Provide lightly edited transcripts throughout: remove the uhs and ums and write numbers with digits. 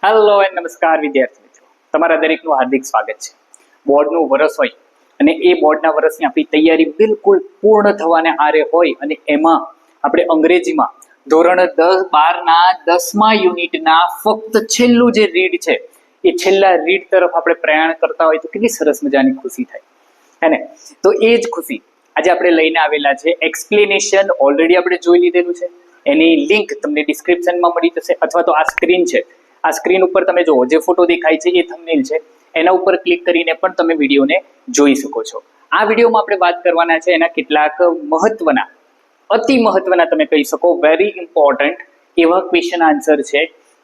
Hello and નમસ્કાર વિદ્યાર્થી મિત્રો, તમારા દરેકનું હાર્દિક સ્વાગત છે. બોર્ડનું વરસ હોય અને એ બોર્ડના વરસની આપણી તૈયારી બિલકુલ પૂર્ણ થવાને આરે હોય અને એમાં આપણે અંગ્રેજીમાં ધોરણ 10-12ના 10મા યુનિટના ફક્ત છેલ્લું જે રીડ છે એ છેલ્લા રીડ તરફ આપણે પ્રયાણ કરતા હોય તો કેટલી સરસ મજાની ખુશી થાય હે ને. તો એ જ ખુશી આજે આપણે લઈને આવેલા છે. એક્સપ્લેનેશન ઓલરેડી આપણે જોઈ લીધેલું છે, એની લિંક તમને ડિસ્ક્રિપ્શનમાં મળી જશે અથવા તો આ સ્ક્રીન છે, આ સ્ક્રીન ઉપર તમે જુઓ જે ફોટો દેખાય છે એ થંબનેલ છે, એના ઉપર ક્લિક કરીને પણ તમે વિડીયોને જોઈ શકો છો. આ વિડીયોમાં આપણે વાત કરવાના છે એના કેટલાક મહત્વના, અતિ મહત્વના તમે કહી શકો વેરી ઇમ્પોર્ટન્ટ એવા ક્વેશ્ચન આન્સર છે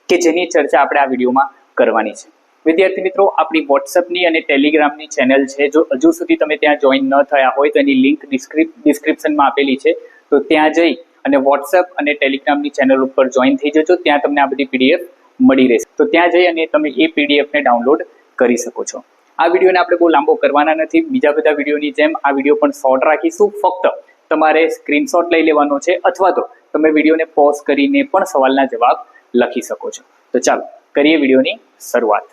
કે જેની ચર્ચા આપણે આ વિડીયોમાં કરવાની છે. વિદ્યાર્થી મિત્રો, આપણી વોટ્સઅપની અને ટેલિગ્રામની ચેનલ છે, જો હજુ સુધી તમે ત્યાં જોઈન ન થયા હોય તો એની લિંક ડિસ્ક્રિપ્શનમાં આપેલી છે, તો ત્યાં જઈ અને વોટ્સઅપ અને ટેલિગ્રામની ચેનલ ઉપર જોઈન થઈ જજો. ત્યાં તમને આ બધી પીડીએફ મળી રહેશે, તો ત્યાં જઈ અને તમે એ પીડીએફને ડાઉનલોડ કરી શકો છો. આ વિડીયોને આપણે બહુ લાંબો કરવાના નથી, બીજા બધા વિડીયોની જેમ આ વિડીયો પણ શોર્ટ રાખીશું. ફક્ત તમારે સ્ક્રીનશોટ લઈ લેવાનો છે અથવા તો તમે વિડીયોને પોઝ કરીને પણ સવાલના જવાબ લખી શકો છો. તો ચાલો કરીએ વિડીયોની શરૂઆત.